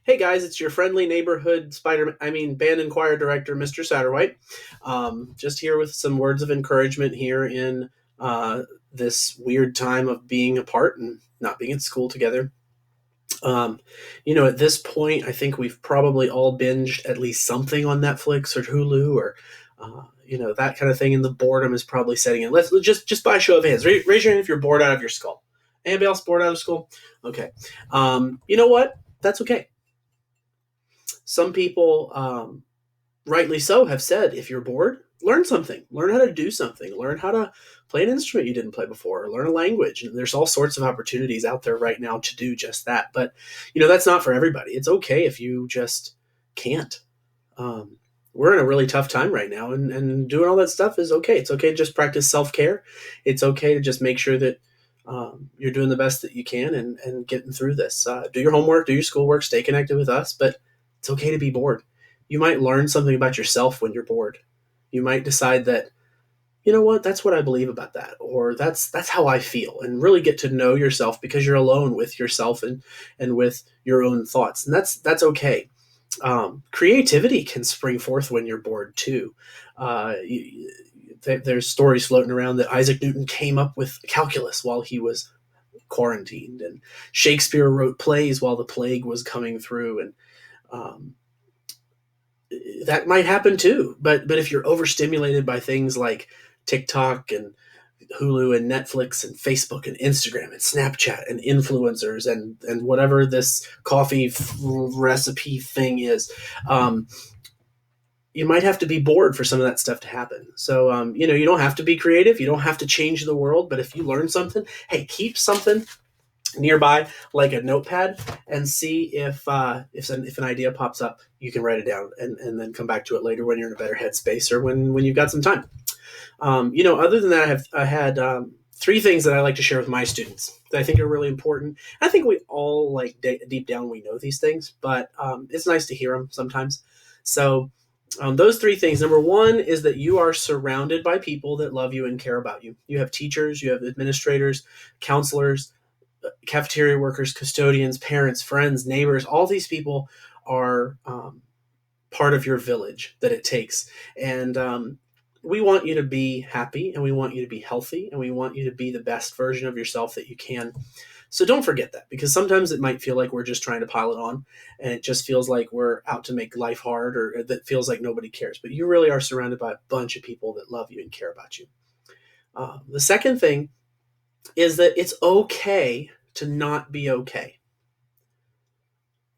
Hey guys, it's your friendly neighborhood band and choir director, Mr. Satterwhite. Just here with some words of encouragement here in this weird time of being apart and not being at school together. At this point, I think we've probably all binged at least something on Netflix or Hulu or, that kind of thing. And the boredom is probably setting in. Let's just by a show of hands, raise your hand if you're bored out of your skull. Anybody else bored out of school? Okay. You know what? That's okay. Some people, rightly so, have said if you're bored, learn something, learn how to do something, learn how to play an instrument you didn't play before, or learn a language. And there's all sorts of opportunities out there right now to do just that. But, that's not for everybody. It's okay if you just can't. Um, we're in a really tough time right now, and doing all that stuff is okay. It's okay to just practice self care. It's okay to just make sure that you're doing the best that you can and getting through this. Do your homework, do your schoolwork, stay connected with us, but it's okay to be bored. You might learn something about yourself when you're bored. You might decide that, you know what, that's what I believe about that, or that's how I feel, and really get to know yourself because you're alone with yourself and with your own thoughts, and that's okay. Creativity can spring forth when you're bored too. There's stories floating around that Isaac Newton came up with calculus while he was quarantined, and Shakespeare wrote plays while the plague was coming through, and um, that might happen too. But if you're overstimulated by things like TikTok and Hulu and Netflix and Facebook and Instagram and Snapchat and influencers and whatever this coffee recipe thing is, um, you might have to be bored for some of that stuff to happen. So, you don't have to be creative. You don't have to change the world. But if you learn something, hey, keep something nearby, like a notepad, and see if an idea pops up, you can write it down and then come back to it later when you're in a better headspace or when you've got some time. Other than that, I had three things that I like to share with my students that I think are really important. I think we all deep down we know these things, but it's nice to hear them sometimes. So those three things. Number one is that you are surrounded by people that love you and care about you. You have teachers, you have administrators, counselors, cafeteria workers, custodians, parents, friends, neighbors. All these people are part of your village that it takes. And we want you to be happy, and we want you to be healthy, and we want you to be the best version of yourself that you can. So don't forget that, because sometimes it might feel like we're just trying to pile it on, and it just feels like we're out to make life hard, or that feels like nobody cares. But you really are surrounded by a bunch of people that love you and care about you. The second thing is that it's okay to not be okay.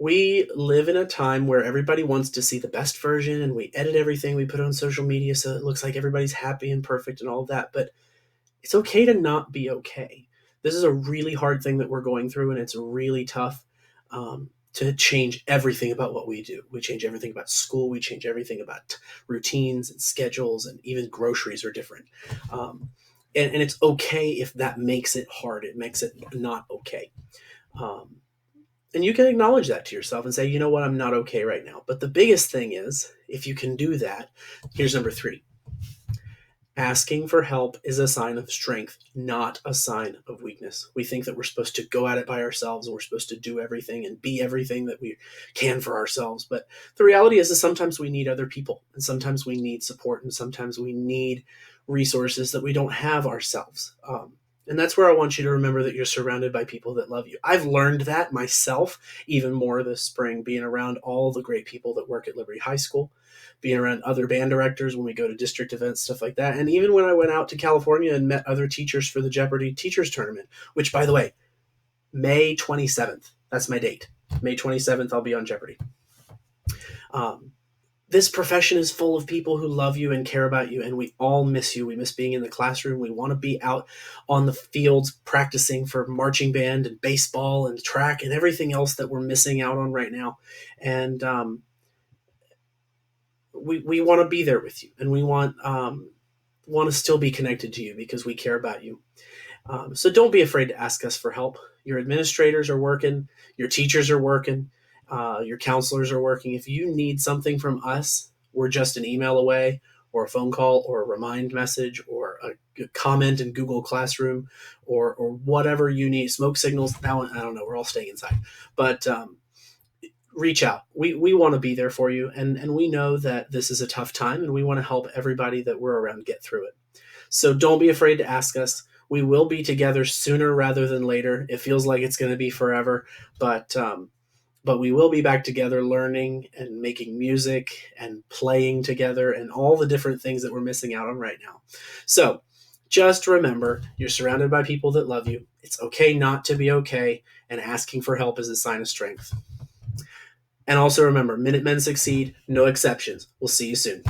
We live in a time where everybody wants to see the best version, and we edit everything we put on social media so it looks like everybody's happy and perfect and all of that. But it's okay to not be okay. This is a really hard thing that we're going through, and it's really tough to change everything about what we do. We change everything about school. We change everything about routines and schedules, and even groceries are different. And it's okay if that makes it hard. It makes it not okay. Um, and you can acknowledge that to yourself and say, you know what, I'm not okay right now. But the biggest thing is, if you can do that, here's number three. Asking for help is a sign of strength, not a sign of weakness. We think that we're supposed to go at it by ourselves, and we're supposed to do everything and be everything that we can for ourselves. But the reality is that sometimes we need other people, and sometimes we need support, and sometimes we need resources that we don't have ourselves. And that's where I want you to remember that you're surrounded by people that love you. I've learned that myself even more this spring, being around all the great people that work at Liberty High School, being around other band directors when we go to district events, stuff like that. And even when I went out to California and met other teachers for the Jeopardy Teachers Tournament, which, by the way, May 27th, that's my date. May 27th, I'll be on Jeopardy. This profession is full of people who love you and care about you, and we all miss you. We miss being in the classroom. We want to be out on the fields practicing for marching band and baseball and track and everything else that we're missing out on right now. And we want to be there with you, and we want to still be connected to you because we care about you. So don't be afraid to ask us for help. Your administrators are working, your teachers are working, your counselors are working. If you need something from us, we're just an email away, or a phone call, or a remind message, or a comment in Google Classroom, or whatever you need. Smoke signals. That one, I don't know. We're all staying inside, but reach out. We want to be there for you, and we know that this is a tough time, and we want to help everybody that we're around get through it. So don't be afraid to ask us. We will be together sooner rather than later. It feels like it's going to be forever, but we will be back together learning and making music and playing together and all the different things that we're missing out on right now. So just remember, you're surrounded by people that love you. It's okay not to be okay, and asking for help is a sign of strength. And also remember, Minutemen succeed, no exceptions. We'll see you soon.